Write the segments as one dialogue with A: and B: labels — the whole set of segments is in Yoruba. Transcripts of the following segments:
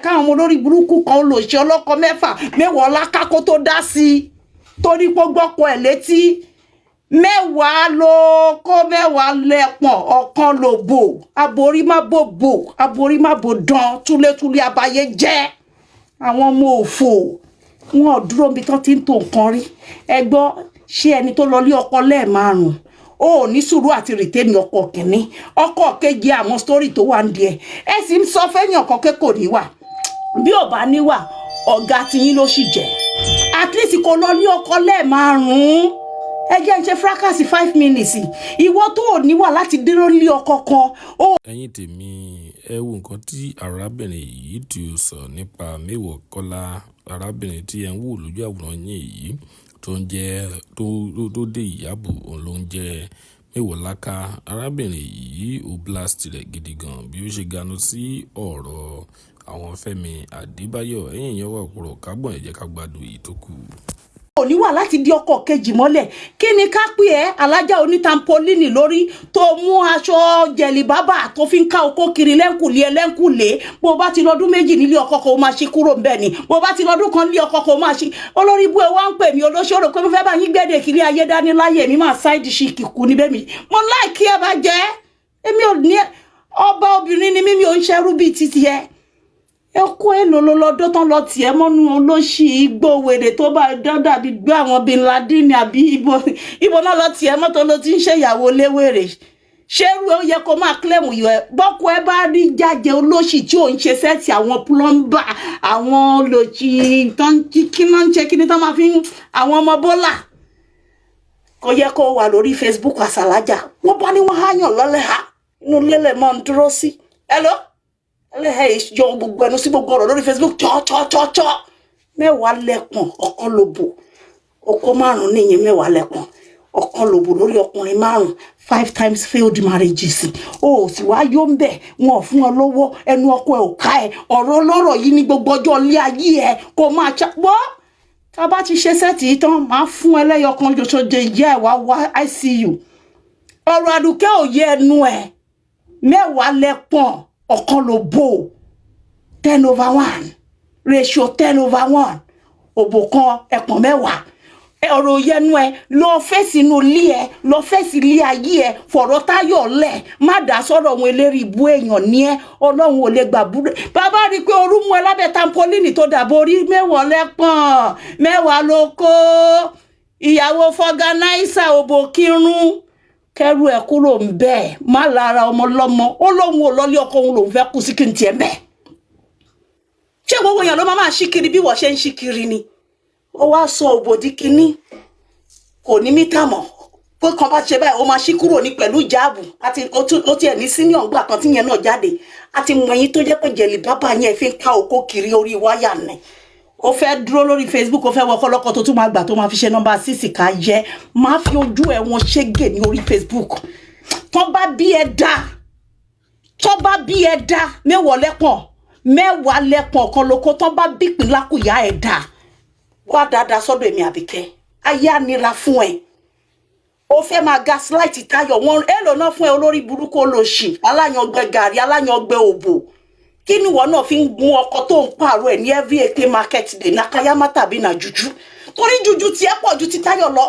A: káwọn ọmọ olórí burúkú kan lò ṣe ọlọ́kọ mẹ́fà mẹ́wàá ọláká kó tó dá sí torí pé gbọ́kọ ẹ̀ létí mẹ́wàá ló kó mẹ́wàá lẹ́pọ̀n ọ̀kan ló bò aborí má bò aborí má bò dán túlétúlé abayé jẹ́ àwọn ọmọ òfò wọn dúró bí tán ti ń tó nǹkan rí ẹ gbọ́ ṣé ẹni tó lọ lé ọkọ lẹ́ẹ̀márùn ó ní sùúrù àti rìtẹ́nì ọkọ kìíní ọkọ kejì àwọn sítórì tó wà ń di ẹ sì ń sọ fẹ́yìn ọkọ kékò níwà bí ò bá níwà ọ̀gá tiyín ló sì jẹ́ at least kò lọ lé ọkọ lẹ́ẹ̀márùn ẹ jẹ́ ń ṣe fracas 5 minutes ìwọ tó ò níwà láti dúró lé ọkọ kan ó.
B: ẹ̀yin tèmi ẹ wo nǹkan tí arábìnrin yìí tí ó sọ nípa Mẹ́wàá Kọ́lá arábìnrin tí ẹ ń wò lójú àwòrán yín yìí tó ń jẹ́ tó dé Ìyábọ̀ òun ló ń jẹ́ Mẹ́wàá Láká arábìnrin yìí ó blast rẹ̀ gidi gan bí ó ṣe ganu sí ọ̀rọ̀ àwọn Fẹ́mi Adébáyọ̀ ẹ̀yìn yẹn wà pọ̀rọ̀ kágbọ̀n ẹ jẹ́ ká gbádùn èyí tó kù.
A: Òní wà láti di ọkọ kejì mọ́lẹ̀ kí ni ká pè ẹ́ alájà onítàmpolínì lórí tó mú aṣọ jẹ̀lì bábà tó fi ń ká okó kiri lẹ́ńkùlé bó bá ti lọ́dún méjì nílé ọkọ kò máa ṣí kúrò ń bẹ̀ ni bó bá ti lọ́dún kan nílé ọkọ kò máa ṣí olórí ibú ẹ wá ń pè mí olóṣòro pé mo fẹ́ bá yín gbẹ́dẹ̀ kiri ayé dání láyé mi máa ṣáìdì ṣìkì kú níbẹ̀ mi mo láìkí ẹ bá jẹ́ èmi ò ní ọba obìnrin ni mímí ò ń ṣerú bíi titi ẹ ẹkọ èlò lọlọdọ tán lọ tiẹ̀ mọ́nú olóṣì igbówèrè tó bá dọdà bí gbé àwọn Bin Laden àbí ibo náà lọ tiẹ̀ mọ́tò ló ti ń ṣèyàwó léwèrè ṣerú ó yẹ kó máa kílẹ̀mù yọ ẹ bọ́kọ ẹ bá rí jáde olóṣì tí ò ń ṣe sẹ́ẹ̀tì àwọn plumber àwọn olóṣì tán kí náà ń ṣe kí ni tán máa fi ń àwọn ọmọ bọ́là kò yẹ kó wà lórí Facebook àṣàlájà wọ́n bá ní wọ́n háyàn lọ́lẹ́ha inú lélẹ̀ máa ń dúró sí hello ẹlẹ́hẹ̀ ìjọ gbogbo ẹnu sí gbogbo ọ̀rọ̀ lórí Facebook tọ́ Mẹ́wàá lẹ́pọ̀n ọ̀kan lóbò ọkọ márùn nìyẹn Mẹ́wàá lẹ́pọ̀n ọ̀kan lóbò lórí ọkùnrin márùn 5 times failed marriages ó sì wá yó ń bẹ̀ wọn fún ọ lọ́wọ́ ẹnu ọkọ ẹ̀ ò ká ẹ ọ̀rọ̀ ọlọ́rọ̀ yìí ní gbogbo ọjọ́ ilé ayé ẹ kó máa ṣàpọ̀ tá a bá ti ṣe sẹ́ẹ̀tì yìí tán máa fún ẹlẹ́yọkan jọṣọjẹ ìyá ẹ̀ wá ICU ọ̀rọ̀ Àdùkẹ́ òye ẹnu ẹ̀ Mẹ́wàá lẹ́pọ̀n ọ̀kan ló bò 10/1 ratio 10/1 òbò kan ẹ̀pọ̀n mẹ́wàá ọ̀rọ̀ yẹnu ẹ lọ fèsì inú ilé ẹ lọ fèsì ilé ayé ẹ fọ̀rọ̀ táyọ̀ lẹ̀ má dá sọ̀rọ̀ àwọn eléri ibú èèyàn ní ẹ ọlọ́run ò lè gbàbúrò bàbá rí i pé orú mú ẹ lábẹ́ tampolini tó dàbò rí Mẹ́wàá lẹ́pọ̀n Mẹ́wàá ló kó ìyàwó fọganáísà òbò kírun kẹrù ẹ kúrò ń bẹ́ẹ̀ má lára ọmọ lọ́mọ ó lóun ò lọ́lé ọkọ òun lòun fẹ́ kú sí kí n tiẹ̀ mẹ́ ṣé gbogbo èèyàn ló máa ṣí kiri bí wọ́n ṣe ń ṣí kiri ni ó wá sọ òbòdì kínní kò ní mítà mọ́ pé kan bá ṣe báyìí ó máa ṣí kúrò ní pẹ̀lú ìjáàbù àti ó tiẹ̀ ní senior gbà kan tíyẹn náà jáde àti mọ̀ yín tó jẹ́ pé jẹ̀lì bábà yẹn fi ń ká okó kiri orí wáyà ni ó fẹ́ dúró lórí Facebook ó fẹ́ wọ ọkọlọ́kọ tó tún máa gbà tó máa fi ṣe nọ́mbà 6 ká jẹ́ máa fi ojú ẹ̀ wọn ṣégè ní orí Facebook tó bá bí ẹ dá Mẹ́wàá lẹ́pọ̀n kan lóko tó bá bí ìpínlákùyà ẹ̀ dá wá dáadáa sọ́dọ̀ èmi Àbíkẹ́ ayé ànira fún ẹ ó fẹ́ máa gaslight Táyọ̀ wọn èlò náà fún ẹ olórí burúkú olóṣì aláyangbẹ gàrí aláyangbẹ òbò kí ni wọ́n náà fi ń gun ọkọ̀ tó ń pààrọ̀ ẹ̀ ní every eke market day nakayama tàbí na jùjú torí jùjú tí ẹ pọ̀ ju ti Táyọ̀ lọ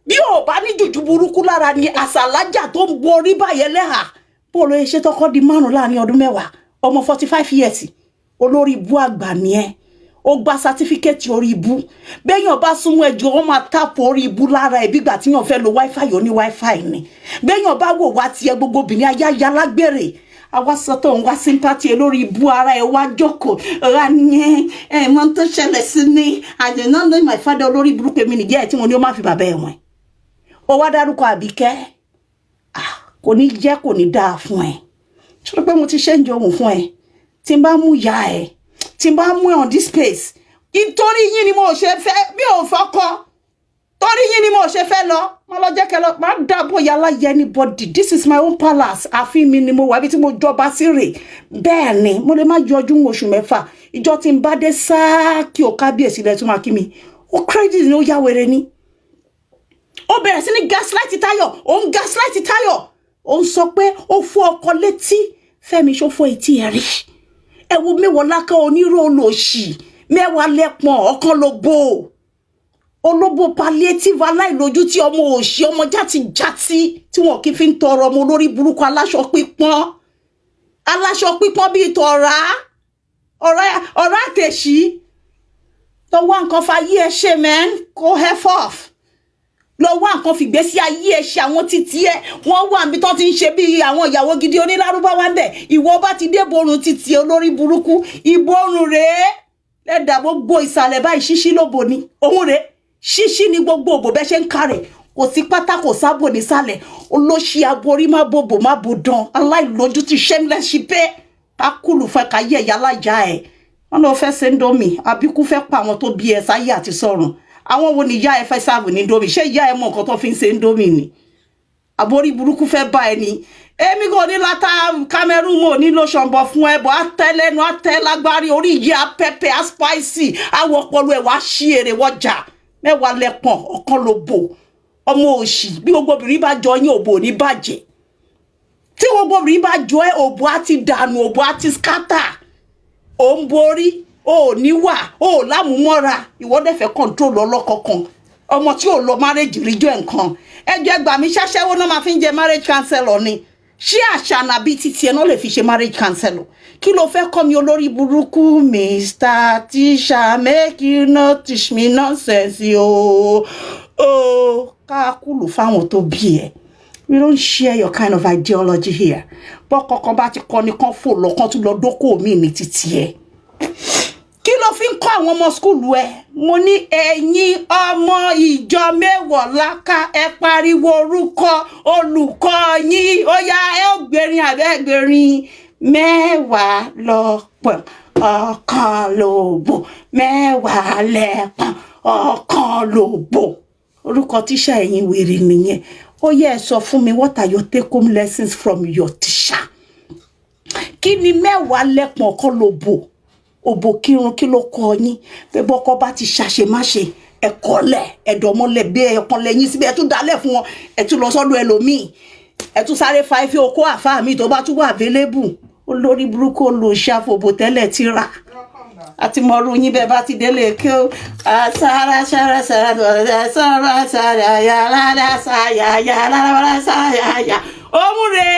A: bí ò bá ní jùjú burúkú lára ni àṣàlájà tó ń borí báyẹn lẹ́hà bó ló ṣe tọ́kọ́ di 5 láàrin ọdún 10 ọmọ 45 years olórí ibú àgbà ni ẹ ó gba certificate orí ibú béèyàn bá súnmọ́ ẹjọ́ ó máa tàpọ̀ orí ibú lára ẹ̀ bígbà tíyàn fẹ́ lo wifi yóò ní wifi ni béèyàn bá wò wá tiẹ̀ gbogbo obìnrin ayáyá lágbèrè àwa sọ́tọ̀ ń wá sympathy lórí ibú ara ẹ̀ wá jókòó ra ní ẹ̀ mọ́ tó ṣẹlẹ̀ sí ní I did not know my father olórí burúkú èmi nìjẹ́ ẹ̀ tí wọ́n ní ó má fi bàbá ẹ̀ wọ̀n ó wá dárúkọ Àbíkẹ́ kò ní jẹ́ kò ní dáa fún ẹ ṣé pé mo ti ṣe ń jọ òun fún ẹ tí n bá mú ya ẹ tí n bá mú ẹ on this space nítorí yín ni mo ṣe fẹ́ bí ò fọkọ torí yín ni mo ṣe fẹ́ lọ má lọ jẹ́ kẹ́ lọ má dàbò yàrá yẹ anybody this is my own palace àfin mi ni mo wà bí tí mo jọba sí rè bẹ́ẹ̀ ni mo lè má yọjú oṣù 6 ìjọ tí n bá dé sáà kí o kábíyèsí lẹ tún máa kí mi ó credit ni ó yá wèrè ni ó bẹ̀rẹ̀ sí ní gaslight Táyọ̀ ó ń gaslight Táyọ̀ ó ń sọ pé ó fọ́ ọkọ létí Fẹ́mi ṣó fọ́ etí ẹ̀ rí ẹ wo mẹ́wàá láká onírò olóṣì mẹ́wàá lẹ́pọ̀n ọ̀kan lóbó olóbó palliative aláìlójú tí ọmọ òṣì ọmọ játijàti tí wọn kì í fi ń tọrọ ọmọ olórí burúkú aláṣọ pípọ́n bíi tọ̀rá ọ̀rá àtẹ̀sí lọ wá nǹkan fayé ẹ ṣe mẹ́n kó health off lọ wá nǹkan fìgbésí ayé ẹ ṣe àwọn títí ẹ wọ́n wà níbi tó ti ń ṣe bí àwọn ìyàwó gidi onílárúbáwá ń bẹ̀ ìwọ bá ti dé borun títí olórí burúkú ìborun rèé lẹ́dà gbogbo ìsàlẹ̀ báyìí ṣíṣí lóbo ni òun rèé ṣíṣí ni gbogbo òbò bẹ́ ṣe ń kárẹ̀ kò sí pátá kò sábò nísàlẹ̀ olóṣì aborí má bòbò má bò dán aláìlójú ti shameless ṣipẹ́ akúlù fẹ́ ká yẹ̀ yálàjà ẹ̀ wọ́n lọ fẹ́ ṣe ń domi àbíkú fẹ́ pa àwọn tó bí ẹ sáyé àti sọ́run àwọn wo ni ìyá ẹ fẹ́ sáàbù ní domi ṣé ìyá ẹ mọ nǹkan tó fi ń ṣe ń domi ni àborí burúkú fẹ́ bá ẹ ní èmi kò ní láta Cameroon mo ní lóṣọ̀nbọ̀ fún ẹ bọ̀ àtẹ́lẹ́nu àtẹ́lágbárí orí ìyá pẹ́pẹ́ àspicy àwọ̀ ọpọlọ ẹ̀ wá ṣí èrè wọ́jà mẹ́wàá lẹ́pọ̀n ọ̀kan ló bò ọmọ òṣì bí gbogbo obìnrin bá jọ yín òbò ní bàjẹ́ tí gbogbo obìnrin bá jọ ẹ òbò á ti dànù òbò á ti scatter ò ń borí ò níwà ò lámúmọ́ra ìwọ́dẹ̀fẹ́ control ọlọ́kọ̀ọ̀kan ọmọ tí ò lọ marriage ríjọ́ nǹkan ẹjọ́ ẹgbà mi ṣáṣẹ́wó náà máa fi ń jẹ marriage counselor ni ṣé àṣà nàbí títí ẹ náà lè fi ṣe marriage counselor kí ló fẹ́ kọ́ mi olórí burúkú Mr. Teacher make you no teach me nonsense o káàkùlù fáwọn tó bí ẹ. We don't share your kind of ideology here. But kankan bá ti kọ́ ni kan fò lọ kan tún lọ dókò mi ní títí ẹ. Kí ló fi ń kọ́ àwọn ọmọ skúlù ẹ? Mo ní ẹ̀yin ọmọ ìjọ mẹ́wàá láká ẹ pariwo orúkọ olùkọ́ yín. Ó yá ẹ ó gbèrin àbẹ́ gbèrin mẹ́wàá lọ́pọ̀ ọ̀kan lóbò mẹ́wàá lẹ́pọ̀n ọ̀kan lóbò. Orúkọ tíṣà ẹ̀yin wèrè nìyẹn. Oh yeah, sọ fún mi, what are your take-home lessons from your teacher? Kí ni mẹ́wàá lẹ́pọ̀n ọ̀kan lóbò? Òbò kírun kí ló kọ́ yín? Pé bọ́kọ bá ti ṣàṣemáṣe ẹ̀kọ́lẹ̀ ẹ̀dọ̀mọ́lẹ̀ bí ẹ̀kan lẹ́yìn síbẹ̀ ẹ̀ tún dálẹ̀ fún wọn ẹ̀ tún lọ sọ́dọ̀ ẹlòmíì ẹ̀ tún sáré fa ife okó àfáà mi tó bá tún wà available olórí burúkú olùṣàfòbò tẹ́lẹ̀ ti rà àti mọ̀rú yín bẹ́ẹ̀ bá ti délé kí ó sára sára sára sára sára yàrá sáyà yàrá sáyà òmùrè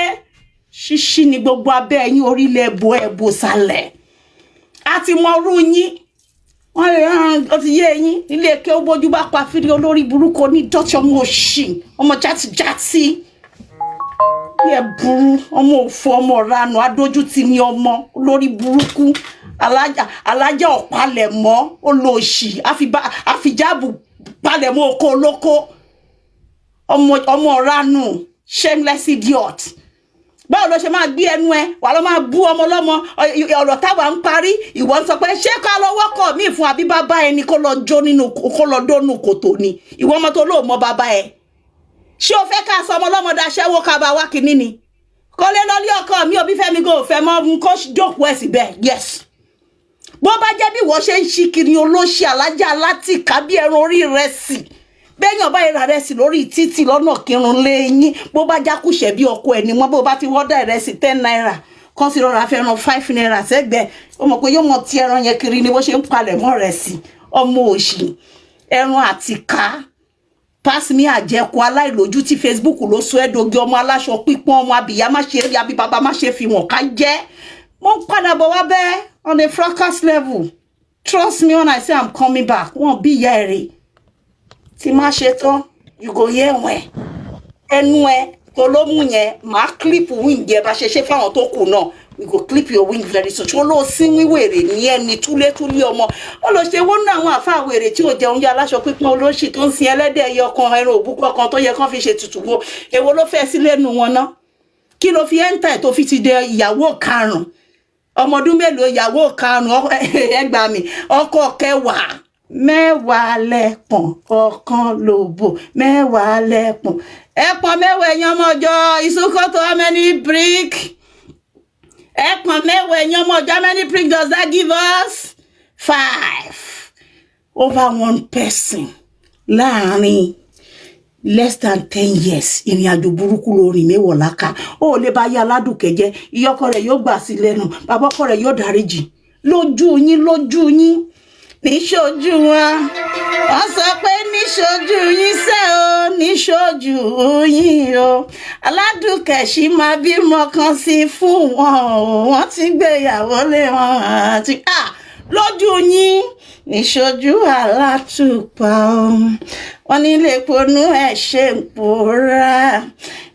A: ṣíṣí ni gbogbo abẹ́ yín orílẹ̀ ẹ̀bù sálẹ̀ àti mọ̀rú yín wọ́n lè rán ó ti yé yín ilé kí ó bójú bá pa fírí olórí burúkú ní dọ́tí ọmọ òṣì ọmọ játijàti yẹ burú ọmọ òfò ọmọ ọ̀ranù adójútì ní ọmọ olórí burúkú alájà ọ̀pálẹ̀mọ́ olóòṣì àfijáàbù palẹ̀mọ́ oko olóko ọmọ ọ̀ranù shameless idiot. Báwo ló ṣe máa gbé ẹnu ẹ wà ló máa bú ọmọ lọ́mọ ọ̀rọ̀ táwa ń parí ìwọ ń sọ pé ṣé ká lọ wọ́kọ̀ mí fún àbí bàbá ẹni kó lọ jó nínú kó lọ dónú kòtò ni ìwọ ọmọ tó lóò mọ bàbá ẹ ṣé o fẹ́ ká sọ ọmọ lọ́mọ daṣẹ́wó ká bá wá kínní ni kó lé lọ lé ọkọ mi òbí fẹ́mi kò fẹ́ mọ́ kó jókòó ẹ̀ síbẹ̀ yes bó bá jẹ́ bí wọ́n ṣe ń ṣí kiri olóṣì alájà láti kábí ẹran orí rẹ̀ sí bẹ́yàn bá ìrà rẹ̀ sí lórí títì lọ́nà kírun léyìn bó bá jákùṣẹ́ bí ọkọ ẹni mọ́ bó bá ti wọ́dà rẹ̀ sí 10 naira kan sí rọra fẹ́ràn 5 naira sẹ́gbẹ̀ẹ́ ó mọ̀ pé yóò mọ̀ tí ẹran yẹn kiri ni bó ṣe ń palẹ̀ mọ́ rẹ̀ sí ọmọ òṣì ẹran àtìká pass me àjẹkù aláìlójú tí Facebook ló sọ ẹ́dọ̀gì ọmọ aláṣọ pípọ́n ọmọ abìyá má ṣe rí àbí bàbá má ṣe fi wọ̀n ká jẹ́ mo ń padà bọ̀ wá bẹ́ẹ̀ on a fracas level trust me when I say I'm coming back wọ́n bí ìyá ẹ̀rẹ́ tí má ṣe tán you go hear wẹ̀ ẹnu ẹ tó ló mú yẹn máa clip wing yẹn bá ṣe ṣe fáwọn tó kù náà we go clip your wing very soon tó ló sí wíwèrè ní ẹni túlétúlé ọmọ ó lọ ṣe wọ́n náà àwọn àfáà wèrè tí ò jẹun yá aláṣọ pípọ́n olóṣì tó ń sin ẹlẹ́dẹ̀ ẹyọ kan ẹran òbúkọ kan tó yẹ kán fi ṣe tutù wo èwo ló fẹ́ sí lẹ́nu wọn ná kí ló fi ẹ́ńtà tó fi ti dẹ ìyàwó karùn-ún ọmọdún mélòó ìyàwó karùn-ún ẹgbàá mi ọkọ kẹwàá mẹ́wàá lẹ́pọ̀n ọ̀kan lóbò mẹ́wàá lẹ́pọ̀n ẹ̀pọ̀n mẹ́wàá ẹ̀yàn ọmọjọ́ ìsúkọ́tò how many brick ẹ̀pọ̀n mẹ́wàá ẹ̀yàn ọmọjọ́ how many brick does that give us 5 over 1 person láàrin less than 10 years ìrìn àjò burúkú lórí mẹ́wọ̀ láká ó lè bá yá aládùnkẹ́ jẹ́ ìyọkọ rẹ̀ yóò gbà sí lẹ́nu bàbá ọkọ rẹ̀ yóò dáríjì lójú yín níṣojú wọn wọ́n sọ pé níṣojú yín sẹ́ o níṣojú yín o aládùnkẹ́ sì máa bímọ kan sí fún wọn o wọ́n ti gbéyàwó lé wọn àti lójú yín níṣojú alátùpà wọn nílé ponú ẹ ṣe ń pòórá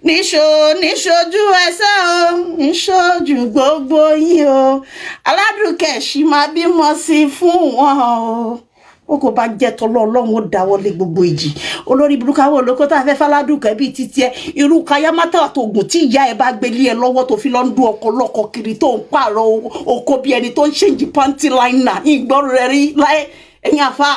A: níṣojú ẹsẹ o níṣojú gbogbo yín o aládùnkẹ́ sì máa bímọ sí fún wọn o kò bá jẹ́ tọ́lọ́ ọlọ́run ó dáwọ́lé gbogbo ìjì olórí burúkú àwọn olóko tá a fẹ́ fáládùnkẹ́ bíi títí ẹ irú kayamata àtògùn tí ìyá ẹ bá gbélé ẹ lọ́wọ́ tó fi lọ ń dún ọkọ̀ lọ́kọ̀ kiri tó ń pààrọ̀ oko bí ẹni tó ń ṣèǹjì pàǹtí láìnà ìgbọ́rù rẹ̀ rí láì ẹ̀yìn àfa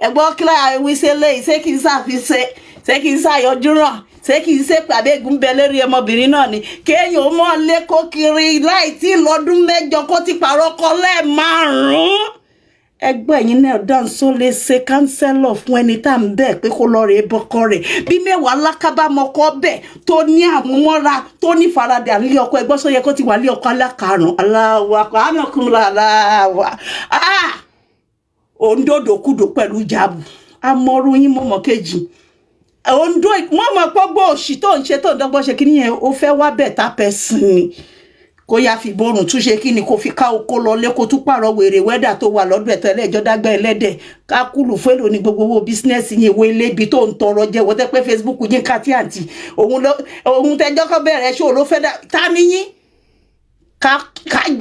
A: ẹ̀gbọ́n kílá àìwí ṣe lé ṣé kì í ṣàfihàn ṣé kì í ṣàyọjú ràn ṣé kì í ṣe pàbí egun bẹ lérí ọmọbìnrin náà ni kéèyàn mọ́ lẹ́kọ̀ọ́ kiri láì tí lọ́dún 8 kó ti pààrọ̀ kọ́ lẹ́ẹ̀márùn-ún ẹgbẹ́ yín náà dán só lè ṣe kánsẹ́lọ̀ fún ẹni tá ń bẹ̀ pé kó lọ rè bọ́kọ rẹ̀ bí mẹ́wàá lákábàmọ́kọ́ bẹ̀ tó ní àmúmọ́ra tó ní faradà nílé ọkọ ẹgbọ́n sọ yẹ kó ti wà ní ọkọ alákarùn-ún aláwa àmọ́kùnrin aláwa òǹdòdòkúdò pẹ̀lú jáàbù amọ̀rú yín mọ̀mọ́ kejì òǹdò mọ̀mọ́ pọ́gbọ́ òṣì tó ń ṣe tó ń dọ́gbọ́n ṣe kí nìyẹn ó fẹ́ wá bẹ̀ tá pẹ̀sìn ni kó yá fi borùn tún ṣe kí ni kó fi ká oko lọ lé kó tún pààrọ̀ wèrè wẹ́dà tó wà lọ́dún ẹ̀tọ́ ẹlẹ́jọ́ dágbà ẹlẹ́dẹ̀ ká kúlù fẹ́lò ní gbogbo owó bísínẹ́sì yẹn ìwé ilébi tó ń tọrọ jẹ́ wọ́n tẹ́ pé Facebook yín kàtí àǹtí òun tẹjọ́ kọ́ bẹ̀rẹ̀ ṣó ló fẹ́ dá ta níyín ká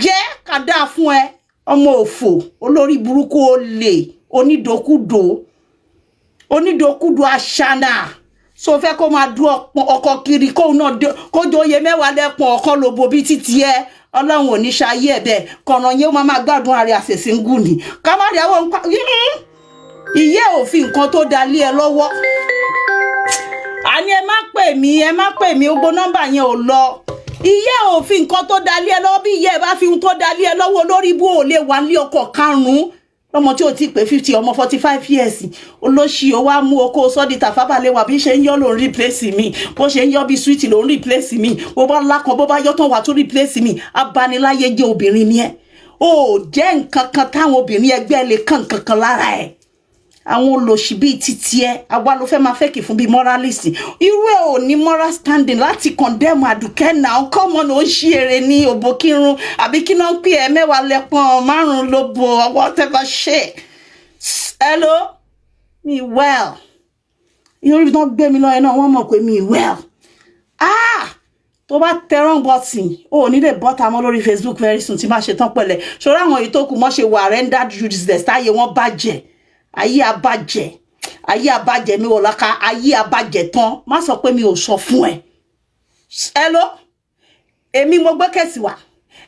A: jẹ́ ká dáa fún ẹ ọmọ òfò olórí burúkú olè onídòkúdò aṣáná so fẹ́ kó máa dú ọkọ̀ kiri kóun náà kójó oyè 10 lẹ́pọ̀ ọkọ̀ lóbo bí títí ẹ ọlọ́run ò ní ṣayé ẹ̀ bẹ́ẹ̀ kọ̀nà yẹn ó máa gbádùn ààrẹ àṣẹ̀sìn gùn ní ká má rí àwọn ìyé òfin nǹkan tó dá lé ẹ lọ́wọ́ àní ẹ má pè mí ogbó nọ́mbà yẹn ò lọ ìyé òfin nǹkan tó dá lé ẹ lọ́wọ́ bí ìyé ẹ bá fi ohun tó dá lé ẹ lọ́wọ́ lórí bó ò lè wà ní ọkọ̀ karùn-ún lọ́mọ tí ó ti pé 50 ọmọ 45 years olóṣì ó wá mú oko sọ́dítà fábàlẹ́wà bí ṣe ń yọ́ ló ń replace mi bó ṣe ń yọ́ bí sweet ló ń replace mi bó bá lákan bó bá yọ́ tán wà tó replace mi abániláyé jẹ́ obìnrin ni ẹ́ ó jẹ́ nǹkan kan táwọn obìnrin ẹgbẹ́ lè kàn kankan lára ẹ̀ àwọn olóṣì bíi títí ẹ àwa ló fẹ́ máa fẹ́kì fún bíi moralist irú ẹ̀ ò ní moral standing láti condemn Àdùkẹ́ náà kọ́mọ ló ń ṣí èrè ní òbò kírun àbí kí náà pè ẹ́ 10 lẹ́pọ̀n 5 lóbo whatever shit hello me well irú tó gbé mi lọ ẹ náà wọ́n mọ̀ pé me well tó bá tẹ wrong button ó ní lè bọ́ta mọ́ lórí Facebook very soon tí má ṣe tán pẹ̀lẹ́ ṣọ́ra àwọn èyí tó kù mọ́ ṣe wà rendered useless táyé wọ́n bàjẹ́ ayé abàjẹ́ mi wò láka ayé abàjẹ́ tán má sọ pé mi ò sọ fún ẹ hello èmi mo gbẹ́kẹ̀sì wá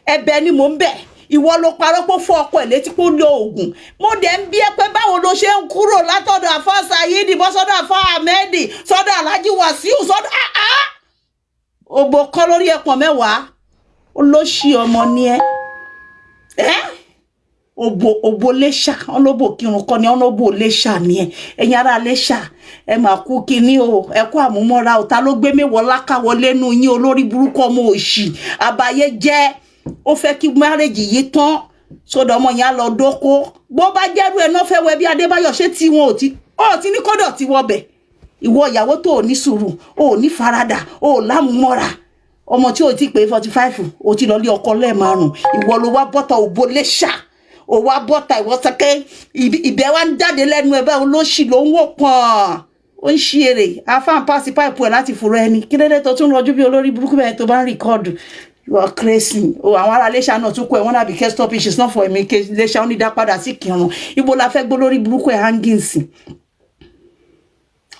A: ẹ̀bẹ̀ ni mo ń bẹ̀ ìwọ ló parọ́ pé fún ọkọ ẹ̀ létí pé ó lo oògùn mo dẹ̀ ń bí ẹ pé báwo ló ṣe ń kúrò látọ̀dọ̀ àfọ́ Saheed bọ́ sọ́dọ̀ àfọ́ Ahmed sọ́dọ̀ Alhaji Wasiu sọ́dọ̀ ògbò kọ́ lórí ẹ̀pọ̀n 10 olóṣì ọmọ ni ẹ òbò léṣà ọlọ́bò kírun kọ́ ni ọlọ́bò léṣà ni ẹ̀yin ará léṣà ẹ máa kú kíní o ẹ kú àmúmọ́ra o ta ló gbé mẹ́wọ́ lákàwọlé nu yín olórí burúkú ọmọ òṣì àbáyé jẹ́ ó fẹ́ kí márèjì yìí tán sódò ọmọ yẹn á lọ dóko bó bá jẹ́rú ẹ̀ náà fẹ́ wẹ bí Adébáyọ̀ ṣé tí wọn ò ti ní kọ́dọ̀ tí wọ́n bẹ̀ ìwọ ìyàwó tó ò ní sùúrù ò ní faradà ò lámúmọ́ra ọmọ tí ò ti pé 45 ò ti lọ lé ọkọ lẹ́ẹ̀márùn ìwọ ló wá bọ́tà òbò léṣà ó wá bọ́ta ìwọ sẹ́kẹ́ ìbẹ́ wá ń jáde lẹ́nu ẹ̀bẹ́ olóṣì ló ń wò pọ̀n ó ń ṣí èrè afáàn pàṣẹ páìpù ẹ̀ láti fúnra ẹni kí dédé tó tún rọjú bí olórí burúkú bẹ́ẹ̀ tó bá ń rìkọ́ọ̀dù you are crazy o àwọn ará Iléṣà náà tún kọ ẹ̀ wọ́n náà bí kẹ́ stop it she's not for me Iléṣà ó ní dá padà sí Kírun ibo la fẹ́ gbó lórí burúkú ẹ̀ hangings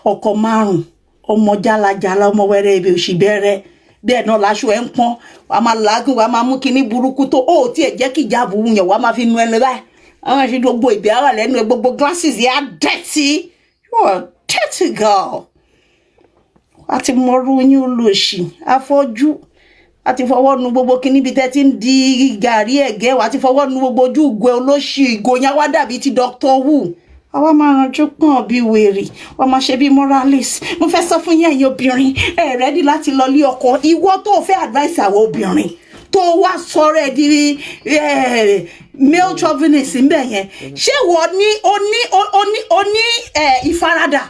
A: ọkọ 5 ọmọ jálajàla ọmọ wẹ́rẹ́ ibi òṣì bẹ́rẹ́ bẹ́ẹ̀ náà láṣọ ẹ̀ ń pọ́n wàá máa làágùn wàá máa mú kinní burúkú tó ó tiẹ̀ jẹ́ kí ìjáàbù yẹn wàá máa fi nu ẹnu báyìí àwọn ẹ̀ṣin gbogbo ìbí ara lẹ́nu ẹ̀ gbogbo glasses yẹn á dirty you are dirty girl àti mọ́rú yín olóṣì afọ́jú àti fọwọ́ nu gbogbo kinní bí tẹ́ ti ń di gàrí ẹ̀gẹ́ wà àti fọwọ́ nu gbogbo ojú ìgò olóṣì ìgò yẹn wá dàbí ti Dr. Who àwa máa ranjú pọ̀n bí wèrè wọ́n máa ṣe bí moralist mo fẹ́ sọ fún yín ẹ̀yin obìnrin ẹ ready láti lọ lé ọkọ ìwọ tó fẹ́ advice àwọn obìnrin tó wá sọ̀rọ̀ ẹ̀ di male chauvinist ń bẹ̀ yẹn ṣé wọ́n ní ìfaradà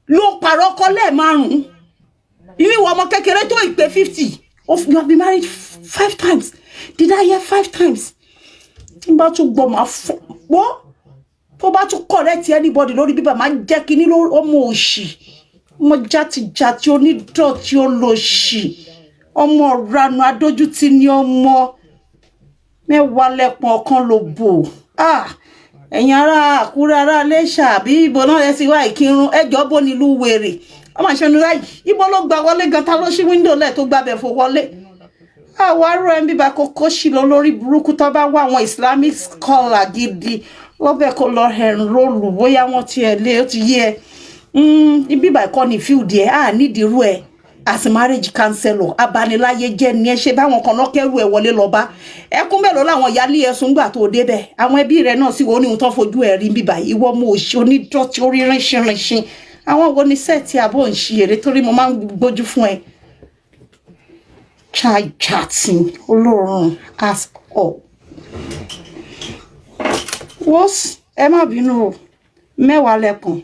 A: ló parọ́ kọ́ lẹ́ẹ̀márùn-ún ìwé ọmọ kékeré tó ìpè 50 you have been married 5 times did I hear 5 times tí n bá tún gbọ́ máa fọ́ wọ́n tó bá tún correct anybody lórí bíbá máa jẹ́ kí ní ọmọ òṣì ọmọ játijàti onídọ̀tí olóṣì ọmọ ranu adójútì ní ọmọ mẹ́wàá lẹ́pọ̀n ọ̀kan ló bò ẹ̀yin ará Àkúrẹ́ ará Iléṣà bí ibo náà ẹ sì wá Ìkírun ẹjọ́ bó nílùú wèrè ọmọ ìṣẹ́nu láyìí ibo ló gbà wọlé gan ta ló ṣí wíńdò lẹ̀ tó gbàbẹ̀ fò wọlé àwọn ará ẹ̀ ń bíbá kókó sí lọ lórí burúkú tó bá wá àwọn Islamic scholar gidi lọ́bẹ̀ kó lọ ẹ̀rọ̀lù bóyá wọ́n ti ẹ̀ lé ó ti yé ibi ìbà ẹ̀kọ́ ní field ẹ̀ nídìí irú ẹ̀ as marriage counselor abaniláyé jẹ́ ní ẹ ṣe báwọn kan náà kẹ́rù ẹ̀ wọlé lọ́ba ẹkún bẹ́ẹ̀ ló láwọn ìyálé ẹ̀sùn gbà tó débẹ̀ àwọn ẹbí rẹ̀ náà sì wọ́n ní ohun tó fojú ẹ̀ rí bíbà ìwọ mo òṣì onídọ̀tí orí rínṣinrínṣin àwọn wo ni sẹ́ẹ̀tì àbọ̀ ń ṣe èrè torí mo máa ń gbójú fún ẹ chatting olóòrùn as all wọ́s ẹ má bínú mẹ́wàá lẹ́kùn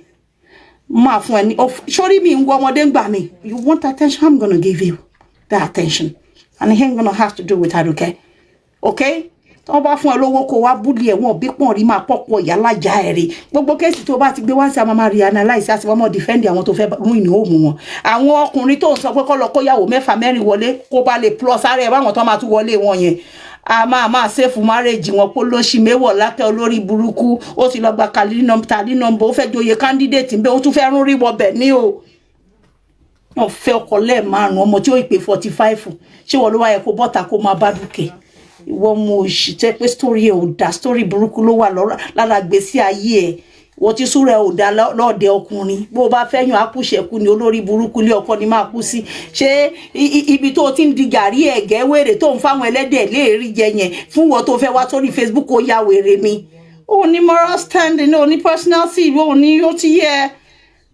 A: máa fún ẹ ní sórí mi ń wọ ọmọdé ń gbà mí you want attention I'm gonna give you that attention and it ain't gonna have to do with Aduke okay tó bá fún ẹ lówó kó wá búlì ẹ̀wọ̀n bí pọ̀n rí máa pọ̀pọ̀ ìyá lájà ẹ̀rẹ̀ gbogbo kéèsì tó bá ti gbé wá sí àmọ́ máa reanalyze àti wọ́n mọ̀ defend àwọn tó fẹ́ rún ìní òmù wọn àwọn ọkùnrin tó ń sọ pé kọ́ lọ kóyàwó 6 mẹ́rin wọlé kó bá lè plus ara ẹ̀ báwọn tó máa tún wọlé wọn yẹn a máa safe marriage wọn kó ló ṣì mẹ́wọ̀ lákẹ́ olórí burúkú ó ti lọ gba tàlí nọmbà ó fẹ́ joyè candidate ń bẹ́ ó tún fẹ́ rún rí wọbẹ̀ ní o wọ́n fẹ́ ọkọ lẹ́ẹ̀márùn-ún ọmọ tí ó ìpè 45 ṣé wọ́n ló wáyé kó bọ́ta kó máa bá dúkẹ́ ìwọ mo òṣì tẹ́ pé story ẹ̀ ò dá story burúkú ló wà lára gbèsè ayé ẹ̀ wọ́n ti súnra ẹ̀ ò dá lọ́ọ̀dẹ ọkùnrin bó bá fẹ́ yàn ápùṣẹ̀kù ni olórí burúkú lé ọkọ ni máa kú sí ṣé ibi tó ti ń di gàrí ẹ̀gẹ́ wèrè tó ń fáwọn ẹlẹ́dẹ̀ léèrí jẹ yẹn fún wọn tó fẹ́ wá sórí Facebook ó ya wèrè mi ó ní moral standing ó ní personal seal ó ní ó ti yẹ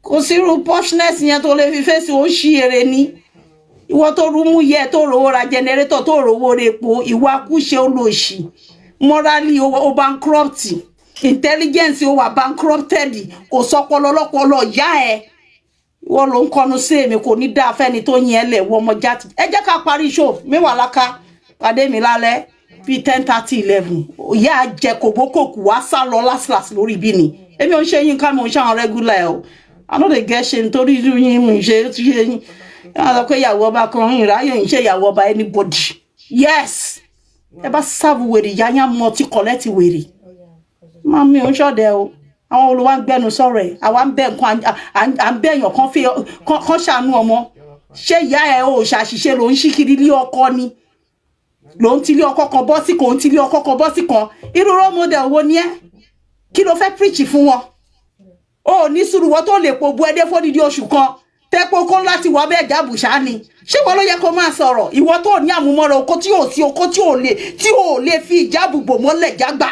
A: kò sí irú poshness yẹn tó lè fi fèsì ó ṣí èrè ni ìwọ tó rú mú yẹ tó rówó ra generator tó rówó repo ìwà kúṣe olóṣì morally ó bankrupt intelligence ó wà bankrupted kò sọpọlọ lọpọlọ yá ẹ ìwọ ló ń kọnu sí èmi kò ní dá fẹ́ni tó yẹn lẹ̀ wọ ọmọ jati ẹ jẹ́ ká parí show mẹ́wàá láká pàdé mi lálẹ́ bí 10:30 11 ìyá jẹ kògbókòkù wá sá lọ lásìlásì lórí bí ni èmi ò ń ṣe yín ká mi ò ń ṣe àwọn regular ẹ o I know they get ṣe nítorí irú yín mo ń ṣe tí ṣe yín àwọn sọ pé ìyàwó ọba kan ń ráyè ń ṣe ìyàwó ọba anybody yes ẹ bá sáàbù wèrè yáyá mọ tí kọlẹ́tì wèrè máa mi ò ń ṣọ̀dẹ̀ o àwọn olùwà ń gbẹnu sọ̀rọ̀ ẹ̀ àwa ń bẹ nǹkan à ń bẹ̀yàn kan ṣàánú ọmọ ṣé ìyá ẹ̀ ò ṣàṣìṣe ló ń ṣí kiri ilé ọkọ ni ló ń tilé ọkọ kan bọ́ sí kan ń tilé ọkọ kan bọ́ sí kan irú role model wo ni ẹ́ kí ló fẹ́ preach fún wọn ó ní sùúrù wọ́n tó lè po bu ẹdẹ fódìdí oṣù kan tẹ́pọ̀ kó láti wọ́ bẹ́ẹ̀ jábù ṣá ni ṣé wọ́n ló yẹ kó máa sọ̀rọ̀ ìwọ tó ní àmúmọ́ra oko tí ò sí oko tí ò lè fi ìjábù bò mọ́lẹ̀ jágbà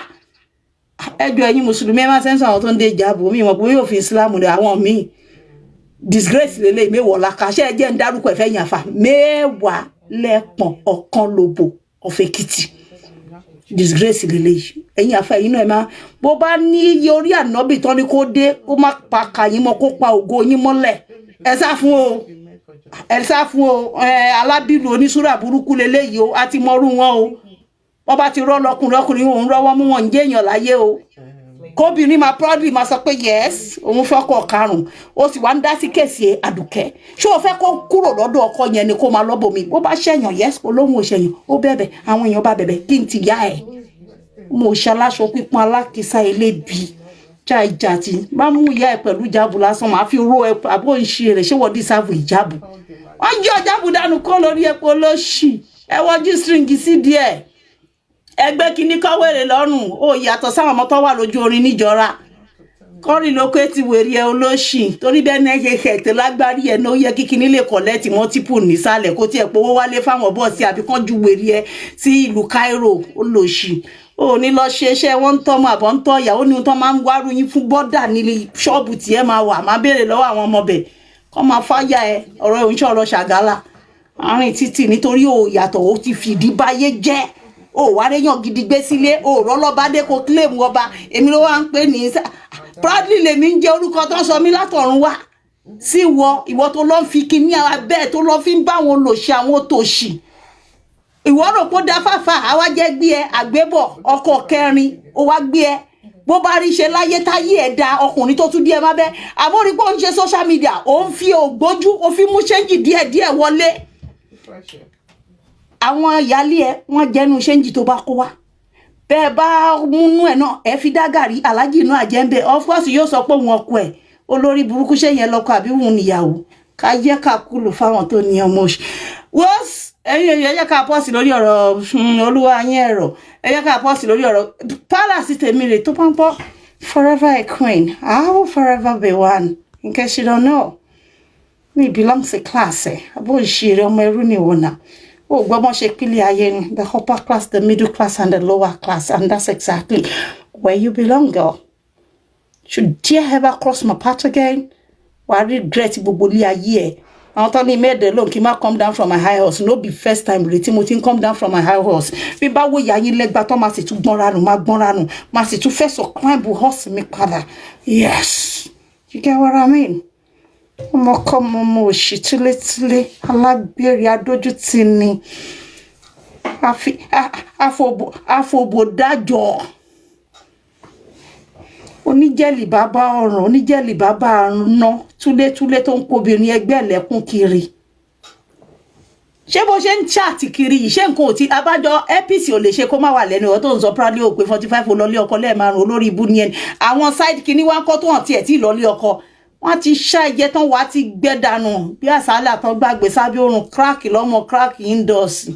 A: ẹjọ́ ẹ̀yin mùsùlùmí ẹ máa sẹ́ńsọ̀ àwọn tó ń dé ìjábù mi mọ̀ pé yóò fi Islam rẹ̀ àwọn míì disgrace lélẹ̀ mẹ́wàá làkàṣẹ́ ẹjẹ́ ń dárúkọ ẹ̀fẹ́ yànfà mẹ́wàá lẹ́pọ̀n ọ̀kan lóbò ọ̀fẹ́kìtì disgrace lélẹ̀ ẹ̀yin àfẹ́ ẹ̀yin náà ẹ máa bó bá ní iye orí ànábì tán ni kó dé kó má pa kàyín mọ́ kó pa ògo yín mọ́lẹ̀ ẹ sá fún o alábìlú onísúrà burúkú lélẹ́yìí o àti mọ́rú wọn o wọ́n bá ti rọ́ lọkùnrin òun rọ́wọ́ mú wọn ń jẹ́ èèyàn láyé o kóbìnrin máa proudly máa sọ pé yes òun fọ́kọ̀ karùn-ún ó sì wá ń dá sí kèsì Àdùkẹ́ ṣé o fẹ́ kó kúrò lọ́dọ̀ ọkọ yẹn ni kó máa lọ́bọ̀ mi bó bá ṣẹ̀yàn yes olóhùn òṣèyàn ó bẹ̀bẹ̀ àwọn èèyàn bá bẹ̀bẹ̀ kí n ti yá ẹ̀ mo ṣaláṣọ pípọn alákìísà elébi jàìjàtì bá mú ìyá ẹ̀ pẹ̀lú ìjábù lásán máa fi ró ẹ àbó ìṣe rẹ̀ ṣé wọ́n dísàbù ìjábù wọ́n jí ọjàbù dànù kó lórí epo lóṣì ẹ wọ́jú string sí díẹ̀ ẹgbẹ́ kìíní kọ́wéré lọ́rùn ó yàtọ̀ sáwọn ọmọ tó wà lójú orin níjọra kọ́rin lóko ti wèrè ẹ olóṣì torí bẹ́ẹ̀ ní ẹ̀kẹ́ ẹ̀tẹ́ lágbárí ẹ̀ ní ó yẹ kíkiní lè kọ̀lẹ́tì multiple nísàlẹ̀ kó tiẹ̀ powó wálé fáwọn bọ́ọ̀sì àbí kán ju wèrè ẹ sí ìlú Cairo olóṣì ó ní lọ ṣe iṣẹ́ wọn ń tọ́mọ àbọ̀ ń tọ́ ìyàwó ní tó máa ń wárú yín fún bọ́dà nílé ṣọ́ọ̀bù tí ẹ máa wà máa béèrè lọ́wọ́ àwọn ọmọ bẹ̀ kọ́ máa fáyà ẹ ọ̀rọ̀ ìhunṣẹ́ ọ̀rọ̀ ṣàgálà àárín títì nítorí ó yàtọ̀ ó ti fìdí báyé jẹ́ ó wá réyàn gidi gbé sílé ó rọ́lọ́bádé kó kílèmù ọba èmi ló wá ń pè ní proudly lèmi ń jẹ́ orúkọ tó ń sọ mí látọ̀run wá sí ìwọ tó lọ́ fi kíní abẹ́ tó lọ́ fi ń bá wọn lò ṣe àwọn tòṣì ìwọ rò kó dá fàfà àwa jẹ́ gbé ẹ àgbébọ̀ ọkọ̀ kẹrin ó wá gbé ẹ bó bá rí ṣe láyé táyé ẹ̀ da ọkùnrin tó tún díẹ̀ má bẹ́ àmórí pé ó ń ṣe social media ó ń fi ògbójú ó fi mú ṣẹ́ǹjì díẹ̀díẹ̀ wọlé àwọn ìyálé ẹ wọ́n jẹ́nu ṣẹ́ǹjì tó bá kó wá bẹ́ẹ̀ bá múnú ẹ̀ náà ẹ fi dá gàrí alájì inú àjẹ́ńbẹ́ of course yóò sọ pé òun ọkọ ẹ̀ olórí burúkú ṣe yẹn lọ́kọ àbí òun níyàwó ká jẹ́ ká kúlù fáwọn tó ní ọmọ òṣì ẹ̀yin ẹ jẹ́ ká pọ́ọ̀sì lórí ọ̀rọ̀ olúwa yín ẹ̀rọ ẹ jẹ́ ká pọ́ọ̀sì lórí ọ̀rọ̀ palace tèmi rè tó pọ́n pọ́ forever a queen I will forever be one in case you don't know me belong to class ẹ̀ abó ìṣeré ọmọ ẹrú ni ìwọ náà ó gbọ́mọ́ ṣe pílẹ̀ ayé ni the upper class the middle class and the lower class and that's exactly where you belong girl should dare ever cross my path again wàá regret gbogbo ilé ayé ẹ̀ àwọn tó ní mẹ́ẹ̀dẹ̀ lóhùn kí n má come down from my high horse no be first time rè tí mo ti ń come down from my high horse bí bá wò yà yín lẹ́gbàá tó máa sì tún gbọ́n ranù máa sì tún fẹ̀sọ̀ climb horse mi padà yes you get what I mean ọmọkọ́mọ ọmọ òṣì tílétílé alágbèrè adójútì ni àfòbò dájọ́ oníjẹ́lì bàbá ọ̀ràn oníjẹ́lì bàbá àrùnà túlétúlé tó ń kóbìnrin ẹgbẹ́ ẹ̀lẹ́kùn kiri ṣé bó ṣe ń chat kiri yìí ṣé nǹkan ò tí abájọ apc ò lè ṣe kó má wà lẹ́nu ọ̀ tó ń sọ proudly ó pé 45 olólé ọkọ lẹ́ẹ̀márùn olórí ibú ni ẹni àwọn side kìíní wá kọ́ tó hàn tiẹ̀ tí ìlọ́lé ọkọ wọ́n ti ṣá ẹ̀jẹ̀ tán wá ti gbẹ́ dànù bí àsálà tán gbàgbé sábẹ́ òrùn crack lọ́mọ crack indoors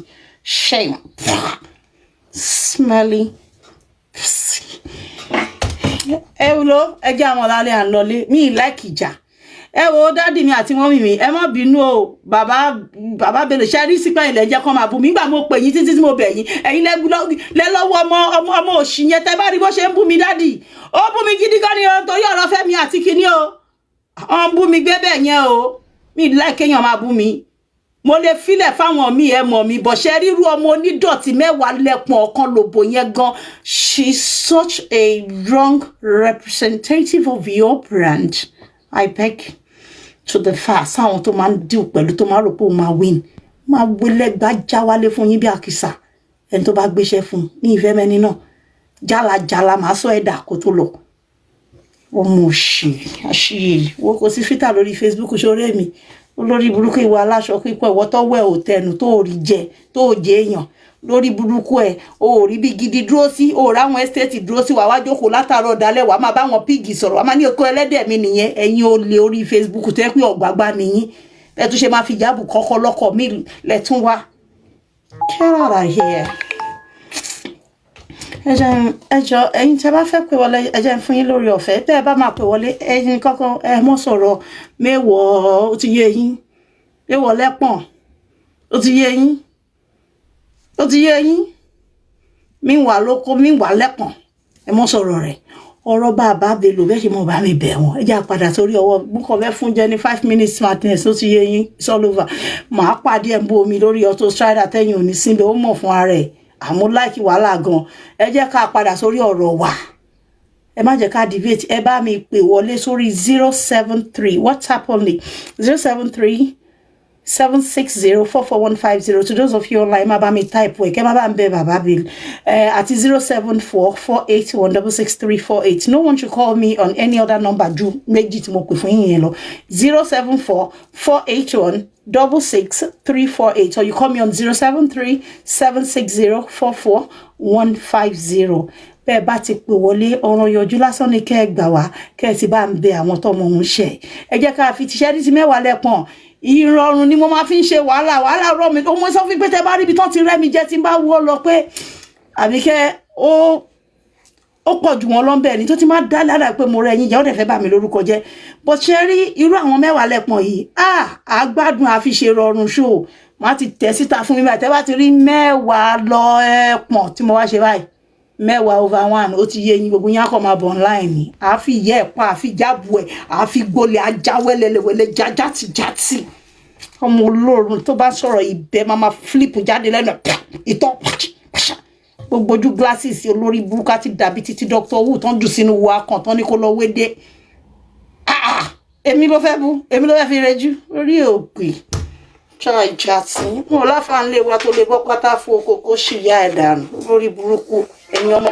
A: shame smelly ẹ wo ẹjẹ àwọn lálẹ́ à ń lọlé mi like ìjà ẹ wo dádì mi àti mọ́mì mi ẹ má bínú o bàbá bèlè ṣe rí sípẹ́ ilẹ̀ jẹ́ kọ́ máa bù mí nígbà mo pè yín títí tí mo bẹ̀ yín ẹ̀yin lẹ́lọ́wọ́ ọmọ òṣì yẹn tẹ́ bá rí bó ṣe ń bú mi dádì ó bú mi gidi gan ni o torí ọ̀rọ̀ Fẹ́mi àti kinní o ọ̀n bú mi gbé bẹ́ẹ̀ yẹn o mi like kéèyàn máa bú mi mo lè filẹ̀ fáwọn mi ẹ mọ̀ mi bọ̀ ṣe ríru ọmọ onídọ̀tí mẹ́wàá lẹ́pọ̀n ọ̀kan lòbò yẹn gan she's such a wrong representative of your brand I beg to the far sáwọn tó máa ń deal pẹ̀lú tó máa rò pé ó máa win máa wẹlẹ́gbà já wálé fún yín bí àkìsà ẹni tó bá gbéṣẹ́ fún ní ìfẹ́ mẹ́ni náà jálajàla máa sọ ẹ̀dà kó tó lọ ọmọ òṣì àṣìyè wo kò sí fítà lórí Facebook ṣoré mi olórí burúkú ìwà aláṣọ pípọ̀ ìwọ tó wẹ̀ òtẹnu tó rí jẹ tó jẹ èèyàn lórí burúkú ẹ̀ o rí bí gidi dúró sí o ráwọn ẹ́stéètì dúró sí wà wá jókòó látàárọ̀ dalẹ́ wà máa bá wọn píìgì sọ̀rọ̀ wà máa ní ọkọ ẹlẹ́dẹ̀ mi nìyẹn ẹ̀yin ò lè orí Facebook tẹ́ pé ọ̀gbàgbà nìyín ẹ tún ṣe máa fi jáàbù kọ́kọ́ lọ́kọ̀ mi lẹ́tún wá kẹ́rọ̀rà here ẹjọ́ ẹ̀yin tẹ́ bá fẹ́ pè wọlé ẹjẹ́ fún yín lórí ọ̀fẹ́ tẹ́ ẹ bá máa pè wọlé ẹ̀yin kọ́kọ́ ẹ mọ́ sọ̀rọ̀ mẹ́wọ̀ ó ti yé yín mẹ́wọ̀ lẹ́pọ̀n ó ti yé yín míwà lóko míwà lẹ́pọ̀n ẹ mọ́ sọ̀rọ̀ rẹ̀ ọ̀rọ̀ bàbá bèlò bẹ́ẹ̀ ṣe mọ̀ bá mi bẹ̀ wọ́n ẹ jẹ́ àpadà sórí ọwọ́ búkọ̀ fẹ́ fún jẹ́ ní 5 minutes smartness ó ti yé yín it's all over màá pàdé ẹ̀ ń bú omi lórí Auto Strider tẹ́yìn òní síbẹ̀ ó mọ̀ fún ara ẹ̀ àmú láìkí wàhálà gan ẹ jẹ́ ká padà sórí ọ̀rọ̀ wa ẹ má jẹ́ ká debate ẹ bá mi pè wọlé sórí 073 WhatsApp only 073-760-44150 to those of you online má bá mi type wẹ̀ kẹ́ má bá ń bẹ bàbá bill àti 074-481-66348 no one should call me on any other number ju méjì tí mo pè fún yín yẹn lọ 074-481-66348 or you call me on 073-760-44150 bẹ́ẹ̀ bá ti pè wọlé ọ̀rọ̀ yọjú lásán ni kẹ́ ẹ gbà wá kẹ́ ẹ ti bá ń bẹ àwọn tọ́mọ òun ṣe ẹ jẹ́ ká fi tíṣẹ́ ní ti mẹ́wàá lẹ́pọ̀n ìrọ̀rùn ni mo máa fi ń ṣe wàhálà rọ̀ mi ó mọ́ sọ fún pé tẹ́ bá rí ibi tán ti rẹ́ mi jẹ́ tí ń bá wọ́ lọ pé àbíkẹ́ ó pọ̀ jù wọn lọ́nbẹ̀ ni tó ti máa dá lára pé mo rẹ̀ yín jẹ́ ó dẹ̀ fẹ́ bà mí lórúkọ jẹ́ bó ṣe rí irú àwọn mẹ́wàá lẹ́pọ̀n yìí àgbádùn àfiṣe rọrùn ṣó máa ti tẹ̀ síta fún mi báyìí tẹ́ bá ti rí mẹ́wàá lọ ẹ̀pọ̀n tí mo wá ṣe báyìí mẹ́wàá over 1 ó ti yé yín gbogbo yín á kọ́ máa bọ̀ online ni àáfi ìyá ẹ̀ pa àfi jábù ẹ̀ àfi gbolẹ̀ ajáwẹ́lẹ́lẹ́wẹ́lẹ́ játì ọmọ olóòrùn tó bá sọ̀rọ̀ ìbẹ́ máa flip jáde lẹ́nu ìtọ́ pàṣà gbogbo ojú glasses olórí burúkú ti dàbí títí Dr. Who tán jù sínú wa kan tán ní kó lọ wédé èmi ló fẹ́ bú èmi ló fẹ́ fi rẹjú orí òpè ṣáàjà tí wọn láfa ń lé wa tó lè bọ́ pátá fún oko kó ṣìyá ẹ̀ dànù lórí burúkú ẹ̀yin ọmọ